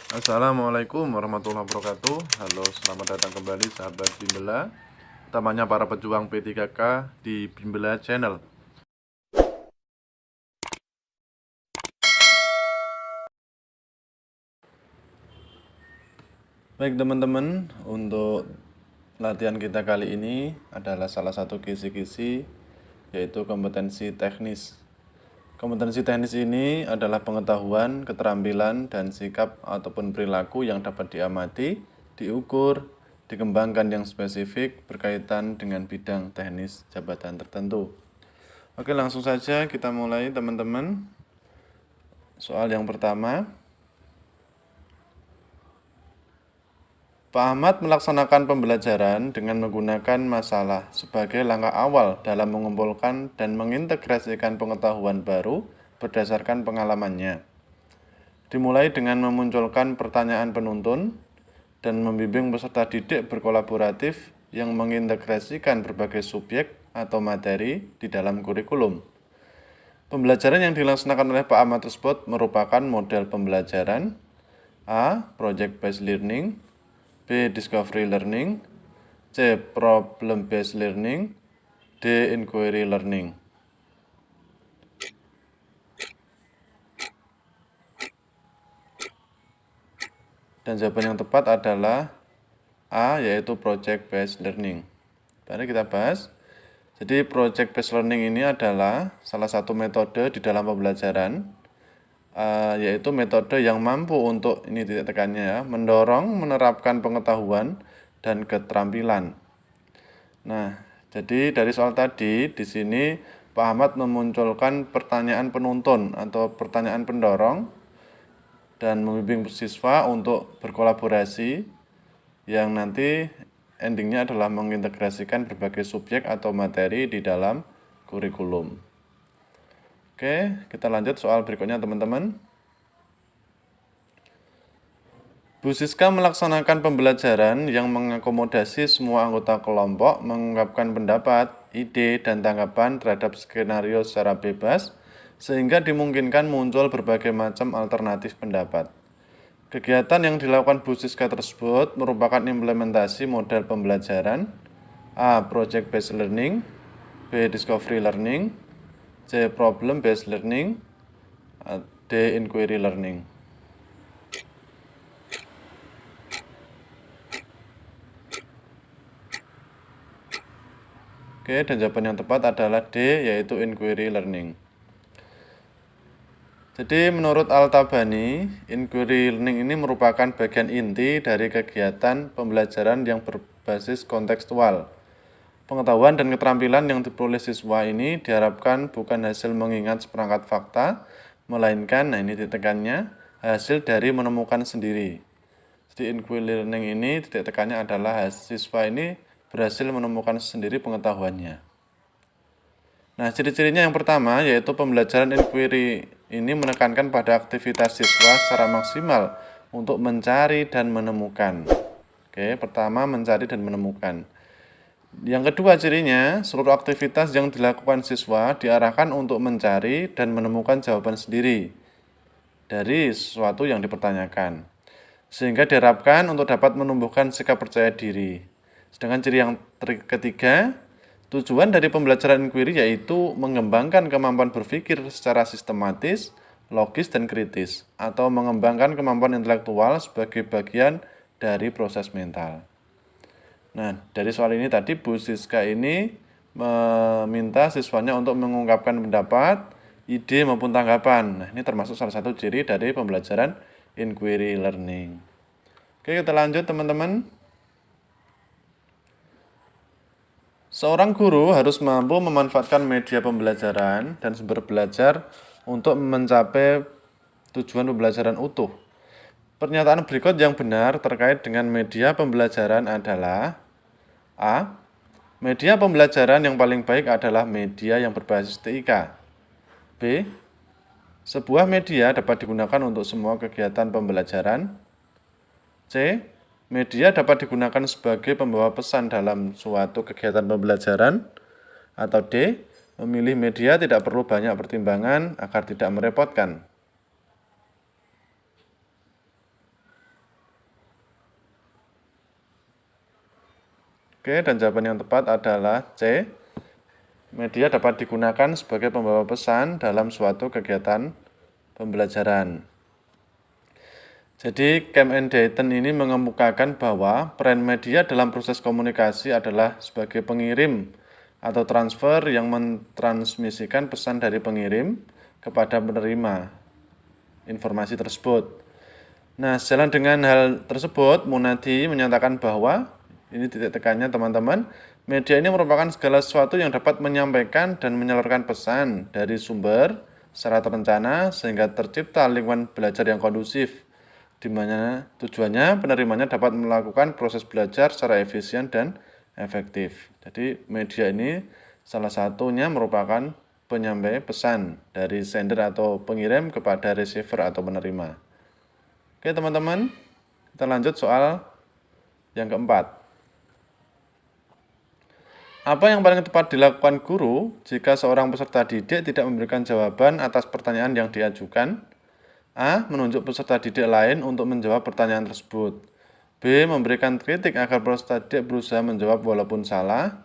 Assalamualaikum warahmatullahi wabarakatuh. Halo, selamat datang kembali sahabat Bimbela, utamanya para pejuang P3K di Bimbela Channel. Baik teman-teman, untuk latihan kita kali ini adalah salah satu kisi-kisi, yaitu kompetensi teknis. Kompetensi teknis ini adalah pengetahuan, keterampilan, dan sikap ataupun perilaku yang dapat diamati, diukur, dikembangkan yang spesifik berkaitan dengan bidang teknis jabatan tertentu. Oke, langsung saja kita mulai teman-teman. Soal yang pertama, Pak Ahmad melaksanakan pembelajaran dengan menggunakan masalah sebagai langkah awal dalam mengumpulkan dan mengintegrasikan pengetahuan baru berdasarkan pengalamannya. Dimulai dengan memunculkan pertanyaan penuntun dan membimbing peserta didik berkolaboratif yang mengintegrasikan berbagai subjek atau materi di dalam kurikulum. Pembelajaran yang dilaksanakan oleh Pak Ahmad tersebut merupakan model pembelajaran A. Project Based Learning, B. Discovery Learning, C. Problem Based Learning, D. Inquiry Learning. Dan jawaban yang tepat adalah A, yaitu Project Based Learning. Mari kita bahas. Jadi Project Based Learning ini adalah salah satu metode di dalam pembelajaran, yaitu metode yang mampu untuk, ini titik tekannya ya, mendorong menerapkan pengetahuan dan keterampilan. Nah, jadi dari soal tadi, di sini Pak Ahmad memunculkan pertanyaan penuntun atau pertanyaan pendorong dan membimbing siswa untuk berkolaborasi yang nanti endingnya adalah mengintegrasikan berbagai subjek atau materi di dalam kurikulum. Oke, kita lanjut soal berikutnya teman-teman. Bu Siska melaksanakan pembelajaran yang mengakomodasi semua anggota kelompok mengungkapkan pendapat, ide, dan tanggapan terhadap skenario secara bebas, sehingga dimungkinkan muncul berbagai macam alternatif pendapat. Kegiatan yang dilakukan Bu Siska tersebut merupakan implementasi model pembelajaran A. Project Based Learning, B. Discovery Learning, C. Problem Based Learning, D. Inquiry Learning. Oke, dan jawaban yang tepat adalah D, yaitu Inquiry Learning. Jadi menurut Al-Tabani, Inquiry Learning ini merupakan bagian inti dari kegiatan pembelajaran yang berbasis kontekstual. Pengetahuan dan keterampilan yang diperoleh siswa ini diharapkan bukan hasil mengingat seperangkat fakta, melainkan, nah ini titik tekannya, hasil dari menemukan sendiri. Jadi Inquiry Learning ini titik tekannya adalah siswa ini berhasil menemukan sendiri pengetahuannya. Nah, ciri-cirinya yang pertama yaitu pembelajaran inquiry ini menekankan pada aktivitas siswa secara maksimal untuk mencari dan menemukan. Oke, pertama mencari dan menemukan. Yang kedua cirinya, seluruh aktivitas yang dilakukan siswa diarahkan untuk mencari dan menemukan jawaban sendiri dari sesuatu yang dipertanyakan, sehingga diharapkan untuk dapat menumbuhkan sikap percaya diri. Sedangkan ciri yang ketiga, tujuan dari pembelajaran inquiry yaitu mengembangkan kemampuan berpikir secara sistematis, logis, dan kritis, atau mengembangkan kemampuan intelektual sebagai bagian dari proses mental. Nah, dari soal ini tadi Bu Siska ini meminta siswanya untuk mengungkapkan pendapat, ide maupun tanggapan. Nah, ini termasuk salah satu ciri dari pembelajaran inquiry learning. Oke, kita lanjut teman-teman. Seorang guru harus mampu memanfaatkan media pembelajaran dan sumber belajar untuk mencapai tujuan pembelajaran utuh. Pernyataan berikut yang benar terkait dengan media pembelajaran adalah A. Media pembelajaran yang paling baik adalah media yang berbasis TIK. B. Sebuah media dapat digunakan untuk semua kegiatan pembelajaran. C. Media dapat digunakan sebagai pembawa pesan dalam suatu kegiatan pembelajaran. Atau D. Memilih media tidak perlu banyak pertimbangan agar tidak merepotkan. Oke, dan jawaban yang tepat adalah C. Media dapat digunakan sebagai pembawa pesan dalam suatu kegiatan pembelajaran. Jadi, Camp and Dayton ini mengemukakan bahwa peran media dalam proses komunikasi adalah sebagai pengirim atau transfer yang mentransmisikan pesan dari pengirim kepada penerima informasi tersebut. Nah, sejalan dengan hal tersebut, Munadi menyatakan bahwa, ini titik tekannya teman-teman, media ini merupakan segala sesuatu yang dapat menyampaikan dan menyalurkan pesan dari sumber secara terencana sehingga tercipta lingkungan belajar yang kondusif, di mana tujuannya penerimanya dapat melakukan proses belajar secara efisien dan efektif. Jadi media ini salah satunya merupakan penyampai pesan dari sender atau pengirim kepada receiver atau penerima. Oke teman-teman, kita lanjut soal yang keempat. Apa yang paling tepat dilakukan guru jika seorang peserta didik tidak memberikan jawaban atas pertanyaan yang diajukan? A. Menunjuk peserta didik lain untuk menjawab pertanyaan tersebut. B. Memberikan kritik agar peserta didik berusaha menjawab walaupun salah.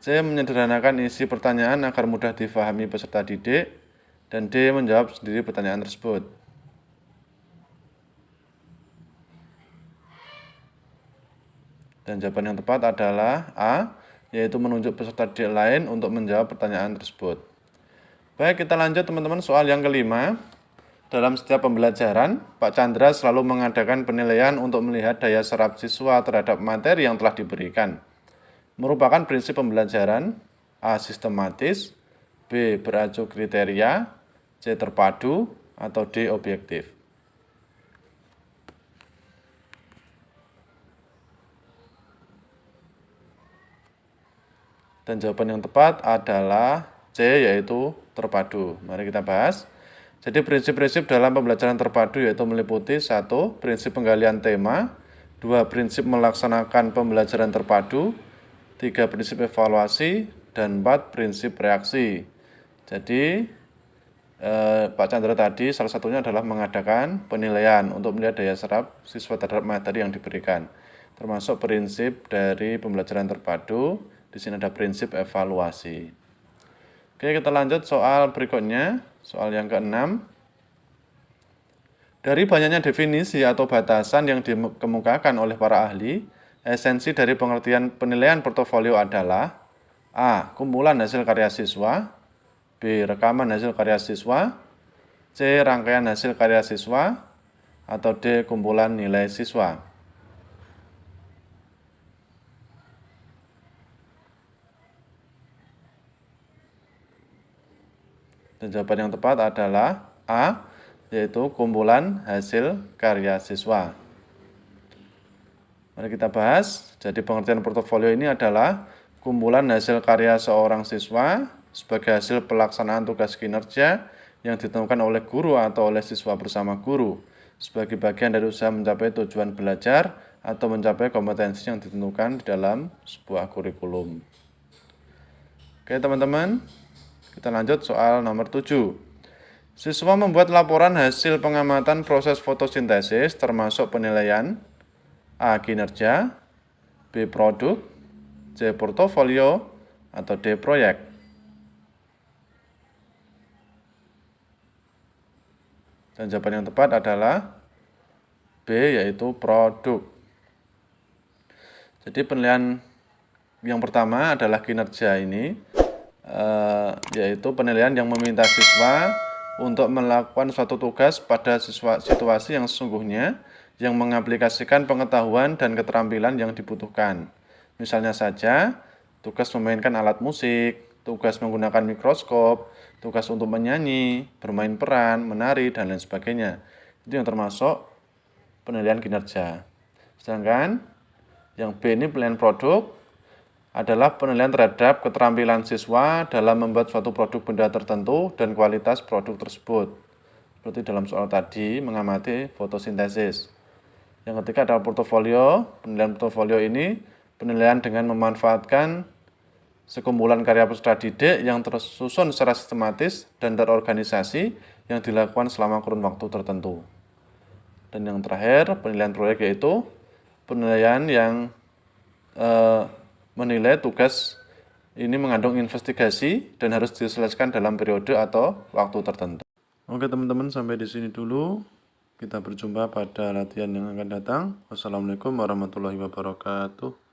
C. Menyederhanakan isi pertanyaan agar mudah difahami peserta didik. Dan D. Menjawab sendiri pertanyaan tersebut. Dan jawaban yang tepat adalah A, yaitu menunjuk peserta didik lain untuk menjawab pertanyaan tersebut. Baik, kita lanjut teman-teman soal yang kelima. Dalam setiap pembelajaran, Pak Chandra selalu mengadakan penilaian untuk melihat daya serap siswa terhadap materi yang telah diberikan. Merupakan prinsip pembelajaran A. Sistematis, B. Beracu kriteria, C. Terpadu, atau D. Objektif. Dan jawaban yang tepat adalah C, yaitu terpadu. Mari kita bahas. Jadi prinsip-prinsip dalam pembelajaran terpadu yaitu meliputi 1. Prinsip penggalian tema, 2. Prinsip melaksanakan pembelajaran terpadu, 3. Prinsip evaluasi, dan 4. Prinsip reaksi. Jadi Pak Chandra tadi salah satunya adalah mengadakan penilaian untuk melihat daya serap siswa terhadap materi yang diberikan. Termasuk prinsip dari pembelajaran terpadu, di sini ada prinsip evaluasi. Oke, kita lanjut soal berikutnya, soal yang ke-6. Dari banyaknya definisi atau batasan yang dikemukakan oleh para ahli, esensi dari pengertian penilaian portofolio adalah A. Kumpulan hasil karya siswa, B. Rekaman hasil karya siswa, C. Rangkaian hasil karya siswa, atau D. Kumpulan nilai siswa. Dan jawaban yang tepat adalah A, yaitu kumpulan hasil karya siswa. Mari kita bahas. Jadi pengertian portofolio ini adalah kumpulan hasil karya seorang siswa sebagai hasil pelaksanaan tugas kinerja yang ditemukan oleh guru atau oleh siswa bersama guru sebagai bagian dari usaha mencapai tujuan belajar atau mencapai kompetensi yang ditentukan di dalam sebuah kurikulum. Oke teman-teman, kita lanjut soal nomor 7. Siswa membuat laporan hasil pengamatan proses fotosintesis termasuk penilaian A. Kinerja, B. Produk, C. Portofolio, atau D. Proyek. Dan jawaban yang tepat adalah B, yaitu produk. Jadi penilaian yang pertama adalah kinerja ini, yaitu penilaian yang meminta siswa untuk melakukan suatu tugas pada situasi yang sesungguhnya yang mengaplikasikan pengetahuan dan keterampilan yang dibutuhkan. Misalnya saja, tugas memainkan alat musik, tugas menggunakan mikroskop, tugas untuk menyanyi, bermain peran, menari, dan lain sebagainya. Itu yang termasuk penilaian kinerja. Sedangkan yang B ini penilaian produk, adalah penilaian terhadap keterampilan siswa dalam membuat suatu produk benda tertentu dan kualitas produk tersebut. Seperti dalam soal tadi, mengamati fotosintesis. Yang ketiga adalah portofolio. Penilaian portofolio ini penilaian dengan memanfaatkan sekumpulan karya peserta didik yang tersusun secara sistematis dan terorganisasi yang dilakukan selama kurun waktu tertentu. Dan yang terakhir, penilaian proyek yaitu penilaian yang menilai tugas ini mengandung investigasi dan harus diselesaikan dalam periode atau waktu tertentu. Oke teman-teman, sampai di sini dulu. Kita berjumpa pada latihan yang akan datang. Wassalamualaikum warahmatullahi wabarakatuh.